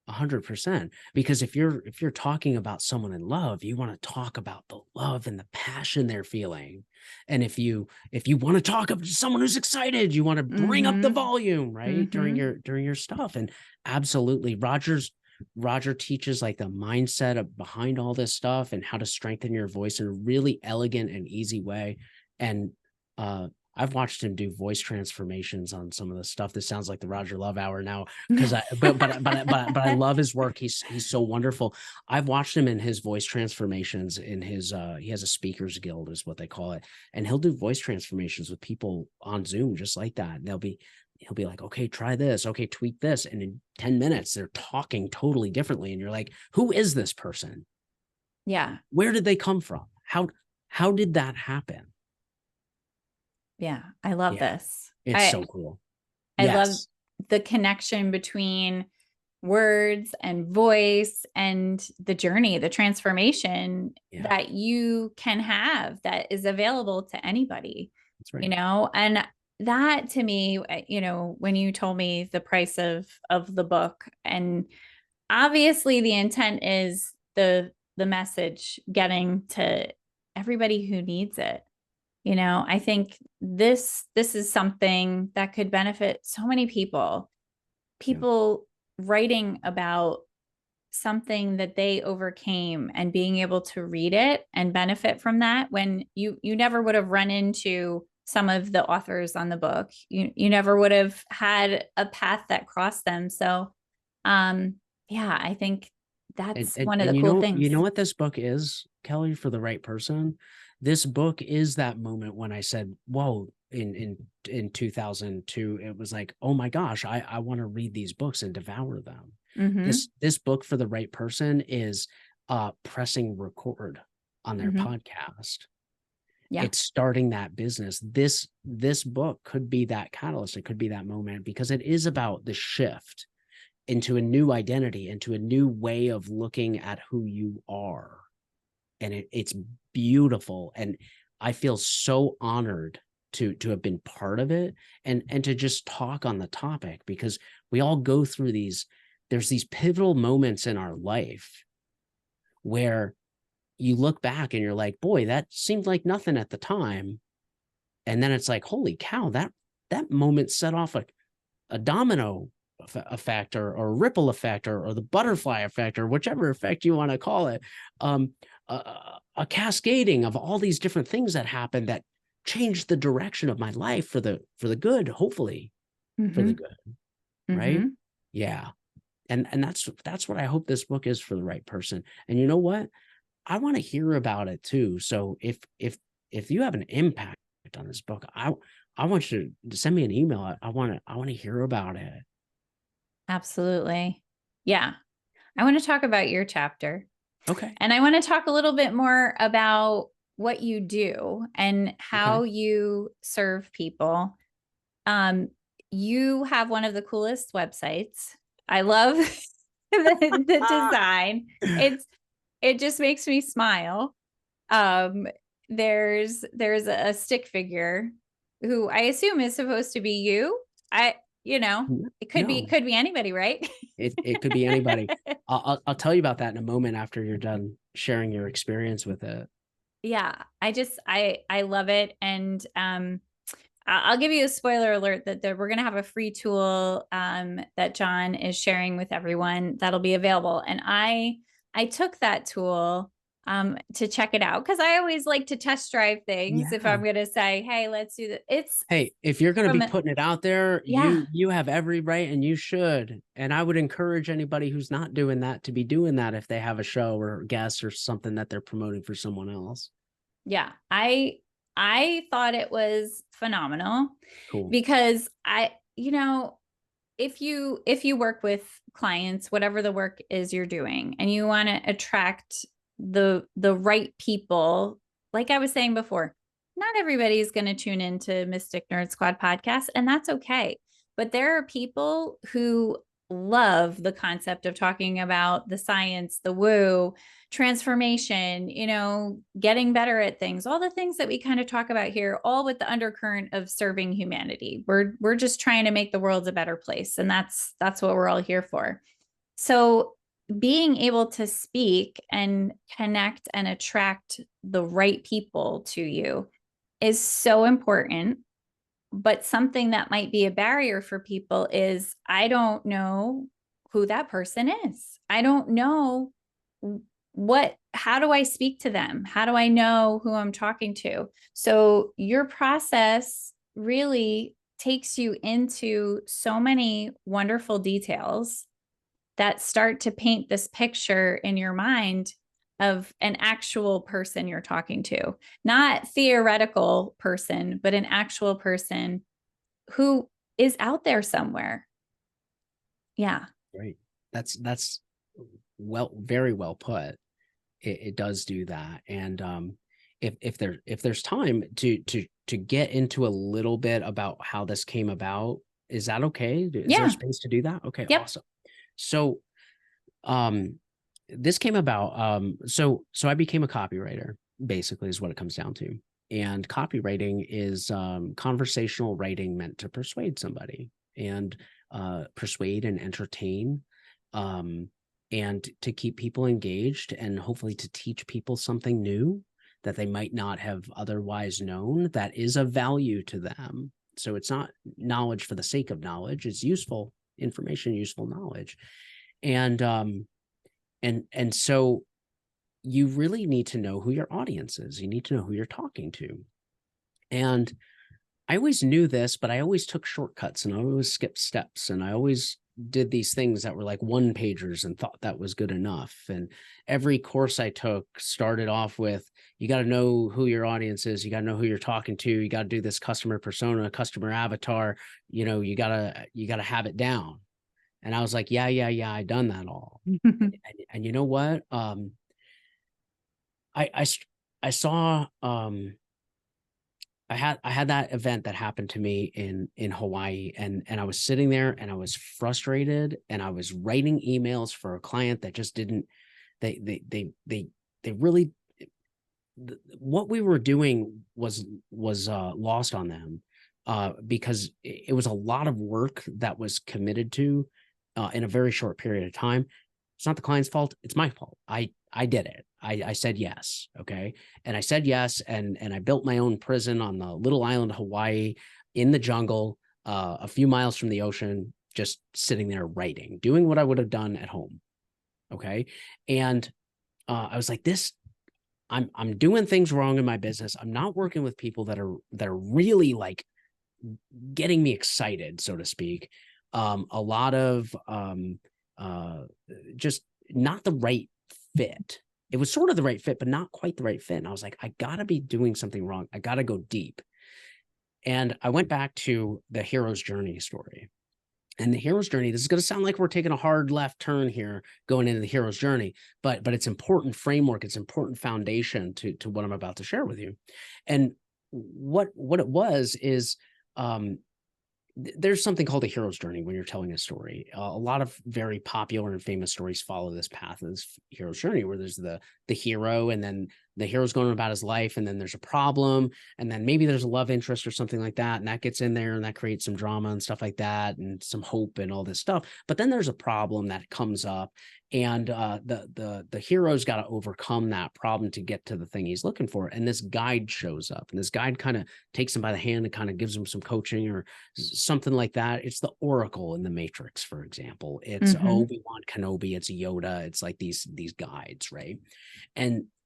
100%. Because if you're talking about someone in love, you want to talk about the love and the passion they're feeling. And if you want to talk to someone who's excited, you want to bring up the Mm-hmm. volume, right? During Mm-hmm. your stuff. And absolutely, Roger teaches like the mindset of behind all this stuff and how to strengthen your voice in a really elegant and easy way. And uh I've watched him do voice transformations on some of the stuff. This sounds like the Roger Love Hour now, because I love his work. He's so wonderful. I've watched him in his voice transformations in his he has a speakers guild is what they call it, and he'll do voice transformations with people on Zoom just like that. And he'll be like, okay, try this, okay, tweak this, and in 10 minutes they're talking totally differently, and you're like, who is this person? Yeah. Where did they come from? How did that happen? Yeah. I love Yeah, this. it's I so cool. I love Yes. the connection between words and voice and the journey, the transformation Yeah, that you can have that is available to anybody, that's right. and that to me, when you told me the price of the book, and obviously the intent is the message getting to everybody who needs it. I think this is something that could benefit so many people. Yeah, People writing about something that they overcame and being able to read it and benefit from that, when you never would have run into some of the authors on the book. You never would have had a path that crossed them. So um yeah, I think and that's and, one of the and cool you things. know what this book is, Kelly, for the right person. This book is that moment when I said, whoa, in 2002, it was like, oh my gosh, I want to read these books and devour them. Mm-hmm. This book for the right person is pressing record on their Mm-hmm. podcast. Yeah. It's starting that business. This book could be that catalyst. It could be that moment, because it is about the shift into a new identity, into a new way of looking at who you are. And it's beautiful. And I feel so honored to have been part of it, and to just talk on the topic, because we all go through there's these pivotal moments in our life where you look back and you're like, boy, that seemed like nothing at the time. And then it's like, holy cow, that moment set off a domino effect, or a ripple effect, or the butterfly effect, or whichever effect you want to call it. A cascading of all these different things that happened that changed the direction of my life for the good, hopefully for the Mm-hmm. good, right? Mm-hmm. Yeah. And that's what I hope this book is for the right person. And you know what? I want to hear about it too. So if you have an impact on this book, I want you to send me an email. I want to hear about it. Absolutely. Yeah. I want to talk about your chapter. Okay. And I want to talk a little bit more about what you do and Okay. how you serve people. Um, you have one of the coolest websites. I love the design. It just makes me smile. Um, there's a stick figure who I assume is supposed to be you. I, it No, could be anybody, right? it could be anybody. I'll tell you about that in a moment after you're done sharing your experience with it. Yeah, I love it. And I'll give you a spoiler alert that we're going to have a free tool that Jon is sharing with everyone that'll be available. And I took that tool to check it out, because I always like to test drive things. If Yeah. I'm going to say, hey, let's do that. It's Hey, if you're going to from, be putting it out there, yeah, you have every right, and you should. And I would encourage anybody who's not doing that to be doing that if they have a show or guests or something that they're promoting for someone else. yeah. I thought it was phenomenal Cool. because I, if you work with clients, whatever the work is you're doing, and you want to attract the right people, like I was saying before, not everybody is going to tune into Mystic Nerd Squad podcast, and that's okay. But there are people who love the concept of talking about the science, the woo, transformation, getting better at things, all the things that we kind of talk about here, all with the undercurrent of serving humanity. We're just trying to make the world a better place, and that's what we're all here for. So being able to speak and connect and attract the right people to you is so important. But something that might be a barrier for people is, I don't know who that person is. I don't know how do I speak to them? How do I know who I'm talking to? So your process really takes you into so many wonderful details that start to paint this picture in your mind of an actual person you're talking to, not theoretical person, but an actual person who is out there somewhere. Yeah. Right. That's very well put. It does do that. And if there's time to get into a little bit about how this came about, is that okay? Is there Yeah. space to do that? Okay, Yep. awesome. So this came about, so I became a copywriter, basically, is what it comes down to. And copywriting is conversational writing meant to persuade somebody and persuade and entertain, and to keep people engaged, and hopefully to teach people something new that they might not have otherwise known that is of value to them. So it's not knowledge for the sake of knowledge, it's useful information, useful knowledge. And so you really need to know who your audience is. You need to know who you're talking to. And I always knew this, but I always took shortcuts and I always skipped steps. And I always did these things that were like one pagers and thought that was good enough. And every course I took started off with, you got to know who your audience is. You got to know who you're talking to. You got to do this customer persona, customer avatar. You gotta have it down. And I was like, yeah, I done that all. And you know what? I saw, I had that event that happened to me in Hawaii, and I was sitting there and I was frustrated, and I was writing emails for a client that just didn't, they really, what we were doing was lost on them, because it was a lot of work that was committed to in a very short period of time. It's not the client's fault. It's my fault. I did it. I said yes. Okay. And I said yes. And I built my own prison on the little island of Hawaii in the jungle, a few miles from the ocean, just sitting there writing, doing what I would have done at home. Okay. And I was like, I'm doing things wrong in my business. I'm not working with people that are really like getting me excited, so to speak. A lot of just not the right fit. It was sort of the right fit, but not quite the right fit. And I was like, I gotta be doing something wrong. I gotta go deep. And I went back to the hero's journey story. And the hero's journey, this is going to sound like we're taking a hard left turn here going into the hero's journey, but it's important framework. It's important foundation to what I'm about to share with you. And what it was is, there's something called a hero's journey when you're telling a story. A lot of very popular and famous stories follow this path of this hero's journey, where there's the hero, and then the hero's going about his life, and then there's a problem, and then maybe there's a love interest or something like that, and that gets in there, and that creates some drama and stuff like that, and some hope and all this stuff. But then there's a problem that comes up, and the hero's got to overcome that problem to get to the thing he's looking for. And this guide shows up, and this guide kind of takes him by the hand and kind of gives him some coaching or something like that. It's the Oracle in the Matrix, for example. It's Obi-Wan Kenobi, it's Yoda, it's like these guides, right?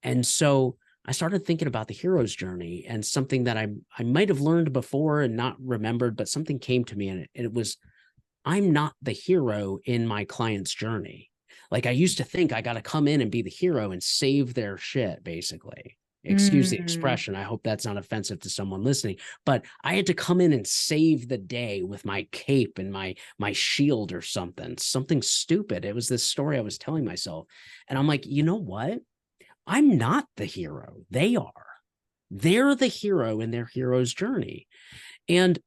And so I started thinking about the hero's journey, and something that I might have learned before and not remembered, but something came to me, and it was, I'm not the hero in my client's journey. Like, I used to think I got to come in and be the hero and save their shit, basically. Excuse the expression. I hope that's not offensive to someone listening, but I had to come in and save the day with my cape and my shield or something stupid. It was this story I was telling myself. And I'm like, you know what? I'm not the hero. They are. They're the hero in their hero's journey. And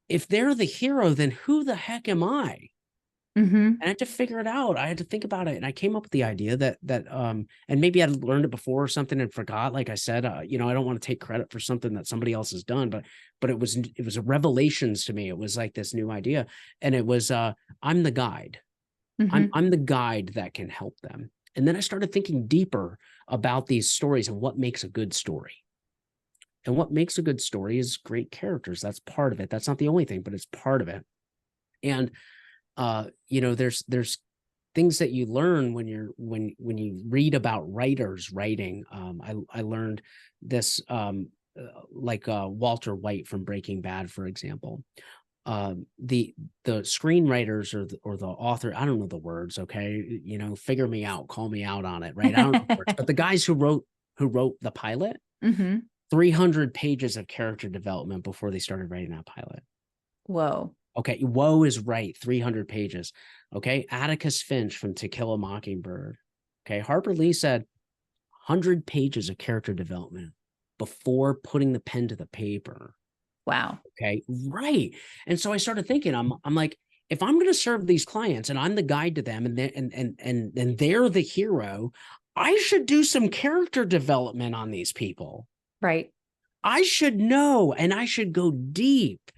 if they're the hero, then who the heck am I? And I had to figure it out. I had to think about it. And I came up with the idea that, and maybe I'd learned it before or something and forgot, like I said, I don't want to take credit for something that somebody else has done, but it was a revelations to me. It was like this new idea. And it was, I'm the guide. I'm the guide that can help them. And then I started thinking deeper about these stories and what makes a good story. And what makes a good story is great characters. That's part of it. That's not the only thing, but it's part of it. And there's things that you learn when you read about writers writing. I learned this, Walter White from Breaking Bad, for example. The screenwriters or the author, I don't know the words. Okay. Figure me out, call me out on it. Right. I don't know the words, but the guys who wrote the pilot, 300 pages of character development before they started writing that pilot. Whoa. Okay. Whoa is right. 300 pages. Okay. Atticus Finch from To Kill a Mockingbird. Okay. Harper Lee said 100 pages of character development before putting the pen to the paper. Wow. Okay. Right. And so I started thinking, I'm like, if I'm going to serve these clients and I'm the guide to them and they're the hero, I should do some character development on these people. Right. I should know, and I should go deep.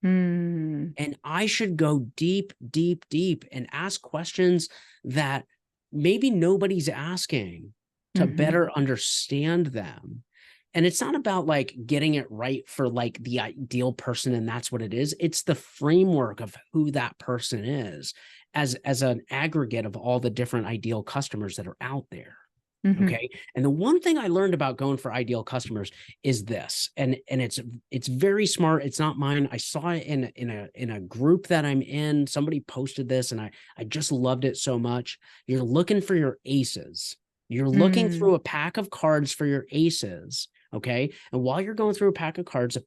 Mm. And I should go deep, deep, deep and ask questions that maybe nobody's asking to better understand them. And it's not about like getting it right for like the ideal person and that's what it is. It's the framework of who that person is as an aggregate of all the different ideal customers that are out there. Okay. And the one thing I learned about going for ideal customers is this, and it's very smart. It's not mine. I saw it in a group that I'm in. Somebody posted this and I just loved it so much. You're looking for your aces. You're looking through a pack of cards for your aces. Okay. And while you're going through a pack of cards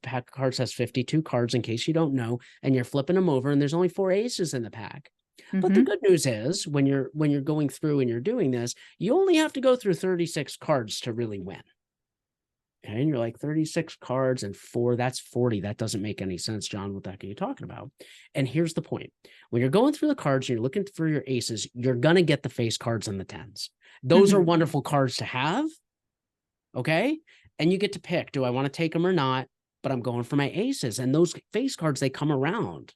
has 52 cards in case you don't know, and you're flipping them over and there's only 4 aces in the pack. But the good news is when you're going through and you're doing this, you only have to go through 36 cards to really win. Okay, and you're like 36 cards and 4, that's 40. That doesn't make any sense, John. What the heck are you talking about? And here's the point. When you're going through the cards and you're looking for your aces, you're going to get the face cards and the 10s. Those are wonderful cards to have. Okay. And you get to pick, do I want to take them or not? But I'm going for my aces, and those face cards, they come around.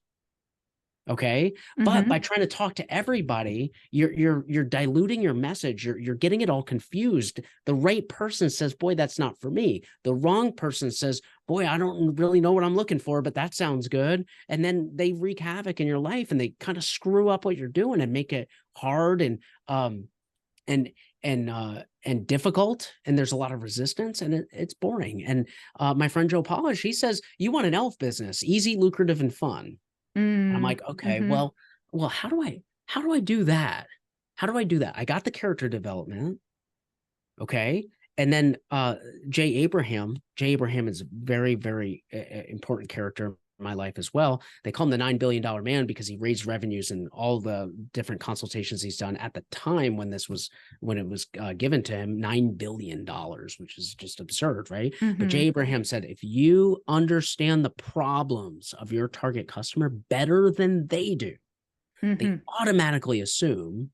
Okay. But by trying to talk to everybody, you're diluting your message. You're getting it all confused. The right person says, boy, that's not for me. The wrong person says, boy, I don't really know what I'm looking for, but that sounds good. And then they wreak havoc in your life and they kind of screw up what you're doing and make it hard and difficult. And there's a lot of resistance and it's boring. And my friend Joe Polish, he says, you want an elf business, easy, lucrative, and fun. I'm like, okay, well, how do I do that? How do I do that? I got the character development. Okay. And then Jay Abraham is a very, very important character in my life as well. They call him the $9 billion man because he raised revenues and all the different consultations he's done at the time when it was given to him, $9 billion, which is just absurd, right? But Jay Abraham said, if you understand the problems of your target customer better than they do, they automatically assume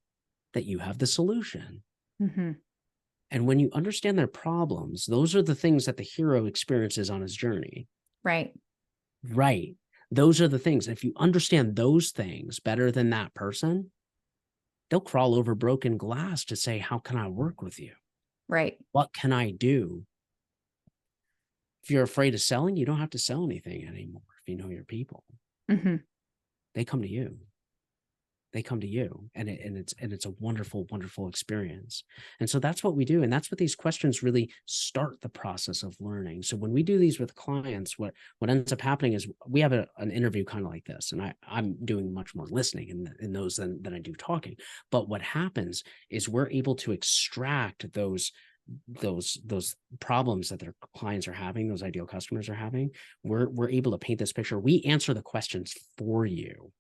that you have the solution. And when you understand their problems, those are the things that the hero experiences on his journey. Right. Right. Those are the things. If you understand those things better than that person, they'll crawl over broken glass to say, how can I work with you? Right. What can I do? If you're afraid of selling, you don't have to sell anything anymore. If you know your people, they come to you. They come to you, and it's a wonderful, wonderful experience. And so that's what we do. And that's what these questions really start the process of learning. So when we do these with clients, what ends up happening is we have an interview kind of like this, and I'm doing much more listening in those than I do talking. But what happens is we're able to extract those those problems that their clients are having, those ideal customers are having, we're able to paint this picture. We answer the questions for you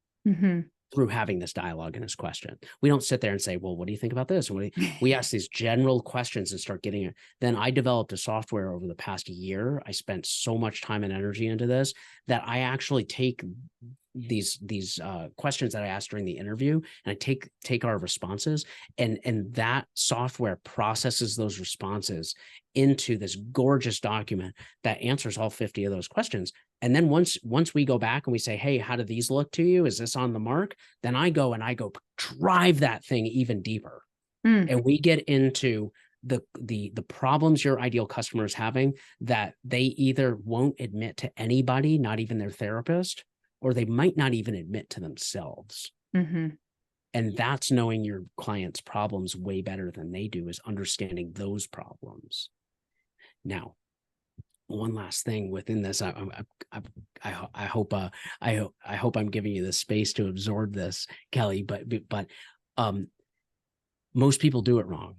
through having this dialogue and this question. We don't sit there and say, well, what do you think about this? And we ask these general questions and start getting it. Then I developed a software over the past year. I spent so much time and energy into this that I actually take these questions that I asked during the interview, and I take our responses, and that software processes those responses into this gorgeous document that answers all 50 of those questions. And then once we go back and we say, hey, how do these look to you? Is this on the mark? Then I go drive that thing even deeper. And we get into the problems your ideal customer is having that they either won't admit to anybody, not even their therapist, or they might not even admit to themselves. And that's knowing your client's problems way better than they do, is understanding those problems. Now, one last thing within this, I hope I'm giving you the space to absorb this, Kelly, but most people do it wrong,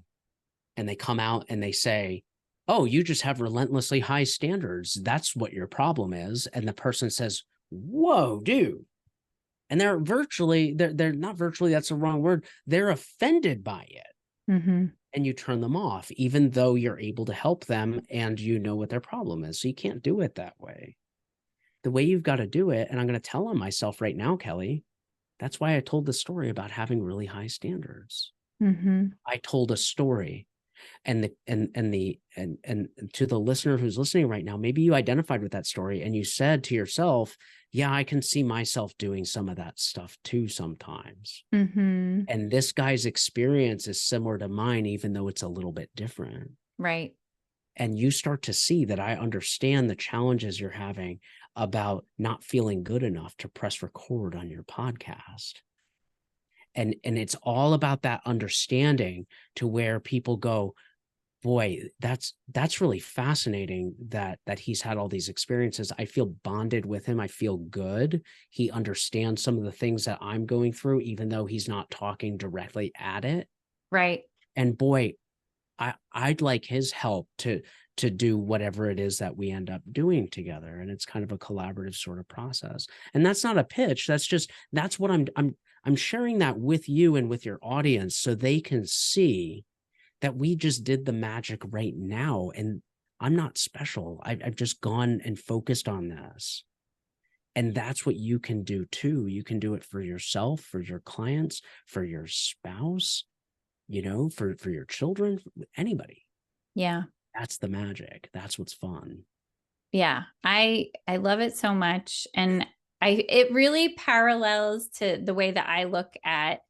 and they come out and they say, oh, you just have relentlessly high standards. That's what your problem is. And the person says, whoa, dude. And they're not virtually, that's the wrong word. They're offended by it. And you turn them off, even though you're able to help them and you know what their problem is. So you can't do it that way. The way you've got to do it, and I'm going to tell on myself right now, Kelly, that's why I told the story about having really high standards. I told a story, and to the listener who's listening right now, maybe you identified with that story and you said to yourself, yeah, I can see myself doing some of that stuff too sometimes. And this guy's experience is similar to mine, even though it's a little bit different. Right. And you start to see that I understand the challenges you're having about not feeling good enough to press record on your podcast. And it's all about that understanding, to where people go, boy, that's really fascinating that he's had all these experiences. I feel bonded with him. I feel good. He understands some of the things that I'm going through, even though he's not talking directly at it. Right. And boy, I'd like his help to do whatever it is that we end up doing together. And it's kind of a collaborative sort of process. And that's not a pitch. That's what I'm sharing that with you and with your audience, so they can see that we just did the magic right now. And I'm not special. I've just gone and focused on this. And that's what you can do too. You can do it for yourself, for your clients, for your spouse, for your children, anybody. Yeah. That's the magic. That's what's fun. Yeah. I love it so much. And it really parallels to the way that I look at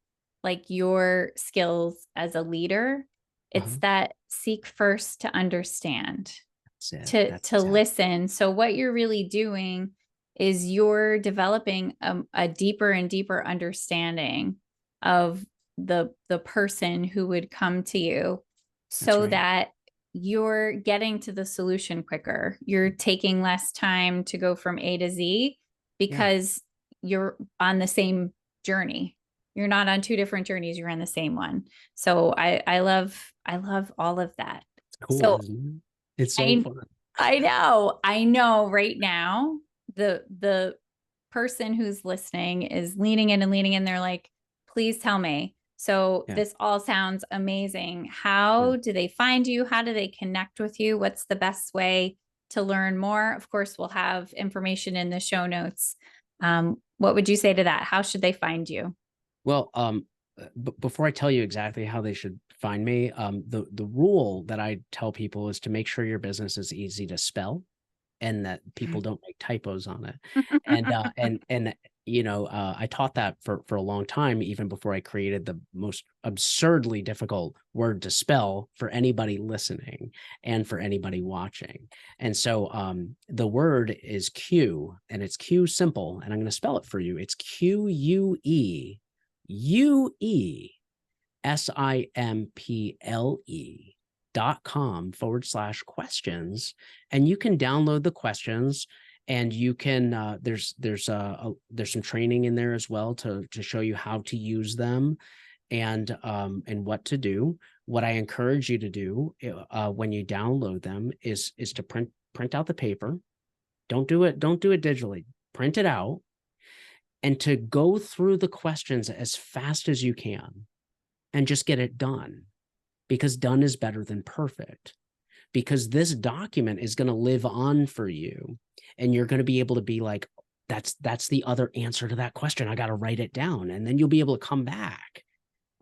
like your skills as a leader. It's that seek first to understand, to listen. So what you're really doing is you're developing a deeper and deeper understanding of the person who would come to you, so that you're getting to the solution quicker. You're taking less time to go from A to Z, because you're on the same journey. You're not on two different journeys. You're on the same one. So I love all of that. It's cool, So isn't it? It's so fun. I know right now, the person who's listening is leaning in. They're like, please tell me. So this all sounds amazing. How do they find you? How do they connect with you? What's the best way to learn more? Of course, we'll have information in the show notes. What would you say to that? How should they find you? Well, before I tell you exactly how they should find me, the rule that I tell people is to make sure your business is easy to spell, and that people don't make typos on it. And I taught that for a long time, even before I created the most absurdly difficult word to spell for anybody listening and for anybody watching. And so the word is Q, and it's QueueSimple, and I'm going to spell it for you. It's QueueSimple.com/questions. And you can download the questions, and you can there's some training in there as well to show you how to use them, and what to do. What I encourage you to do when you download them is to print out the paper. Don't do it digitally. Print it out and to go through the questions as fast as you can and just get it done, because done is better than perfect. Because this document is going to live on for you, and you're going to be able to be like, that's the other answer to that question. I got to write it down, and then you'll be able to come back.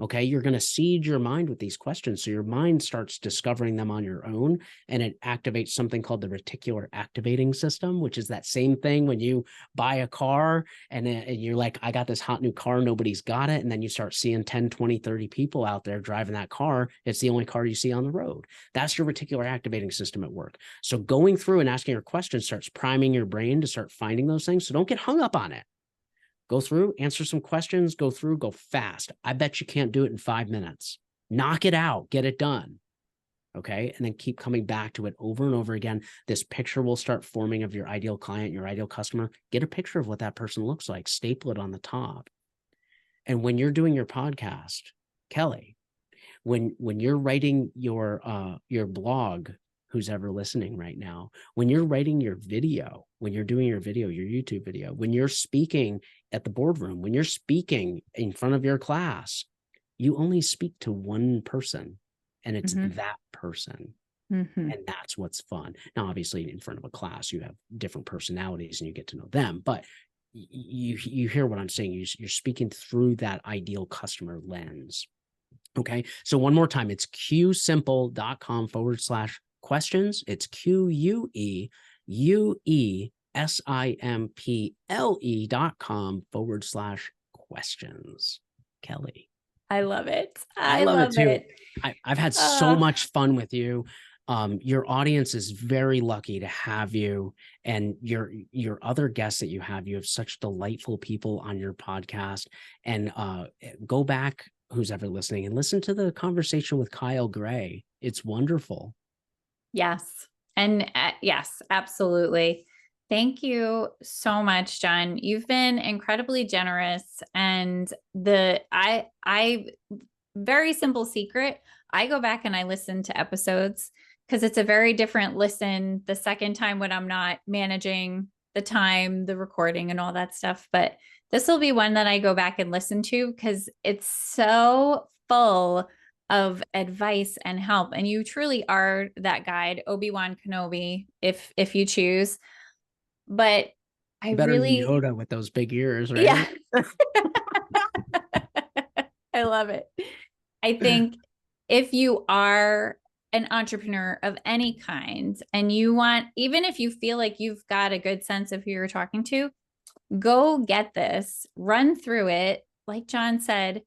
Okay, you're going to seed your mind with these questions. So your mind starts discovering them on your own, and it activates something called the reticular activating system, which is that same thing when you buy a car and you're like, I got this hot new car, nobody's got it. And then you start seeing 10, 20, 30 people out there driving that car. It's the only car you see on the road. That's your reticular activating system at work. So going through and asking your questions starts priming your brain to start finding those things. So don't get hung up on it. Go through, answer some questions, go fast. I bet you can't do it in 5 minutes. Knock it out, get it done. Okay. And then keep coming back to it over and over again. This picture will start forming of your ideal client, your ideal customer. Get a picture of what that person looks like, staple it on the top. And when you're doing your podcast, Kelly, when you're writing your blog, who's ever listening right now, when you're writing your video, when you're doing your video, your YouTube video, when you're speaking at the boardroom, when you're speaking in front of your class, you only speak to one person, and it's that person. And that's what's fun. Now, obviously, in front of a class, you have different personalities and you get to know them, but you hear what I'm saying. You're speaking through that ideal customer lens. Okay. So one more time, it's QueueSimple.com/questions. It's QueueSimple.com/questions. Kelly. I love it. I love it too. I've had so much fun with you. Your audience is very lucky to have you, and your other guests that you have such delightful people on your podcast. And go back, who's ever listening, and listen to the conversation with Kyle Gray. It's wonderful. Yes. And yes, absolutely. Thank you so much, Jon. You've been incredibly generous, and I very simple secret. I go back and I listen to episodes because it's a very different listen the second time when I'm not managing the time, the recording and all that stuff. But this will be one that I go back and listen to because it's so full of advice and help. And you truly are that guide, Obi-Wan Kenobi, if you choose. But I Better really than Yoda with those big ears, right? Yeah. I love it. I think if you are an entrepreneur of any kind and you want, even if you feel like you've got a good sense of who you're talking to, go get this, run through it. Like Jon said,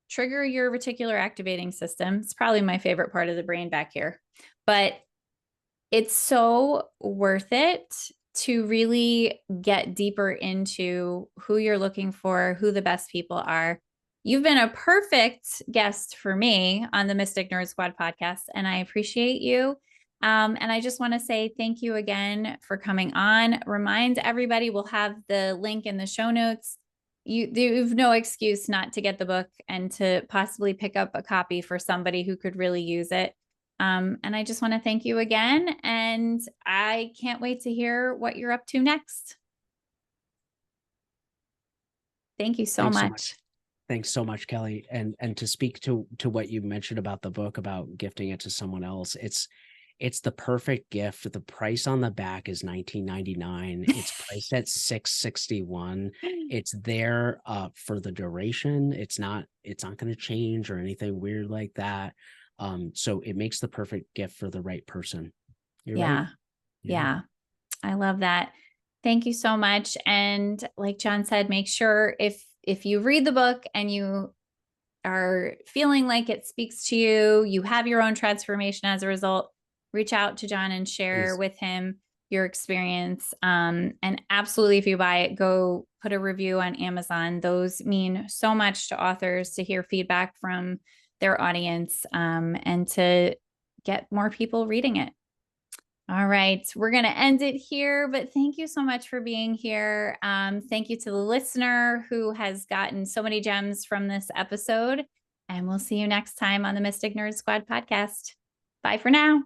trigger your reticular activating system. It's probably my favorite part of the brain back here, but it's so worth it to really get deeper into who you're looking for, who the best people are. You've been a perfect guest for me on the Mystic Nerd Squad podcast, and I appreciate you. And I just want to say thank you again for coming on. Remind everybody, we'll have the link in the show notes. You've no excuse not to get the book and to possibly pick up a copy for somebody who could really use it. And I just want to thank you again. And I can't wait to hear what you're up to next. Thank you so much. Thanks so much, Kelly. And to speak to what you mentioned about the book, about gifting it to someone else, it's the perfect gift. The price on the back is $19.99. It's priced at $6.61. It's there for the duration. It's not going to change or anything weird like that. So it makes the perfect gift for the right person. You're right. Yeah. I love that. Thank you so much. And like Jon said, make sure if you read the book and you are feeling like it speaks to you, you have your own transformation as a result, reach out to Jon and share with him your experience. And absolutely, if you buy it, go put a review on Amazon. Those mean so much to authors to hear feedback from their audience, and to get more people reading it. All right, we're going to end it here, but thank you so much for being here. Thank you to the listener who has gotten so many gems from this episode. And we'll see you next time on the Mystic Nerd Squad podcast. Bye for now.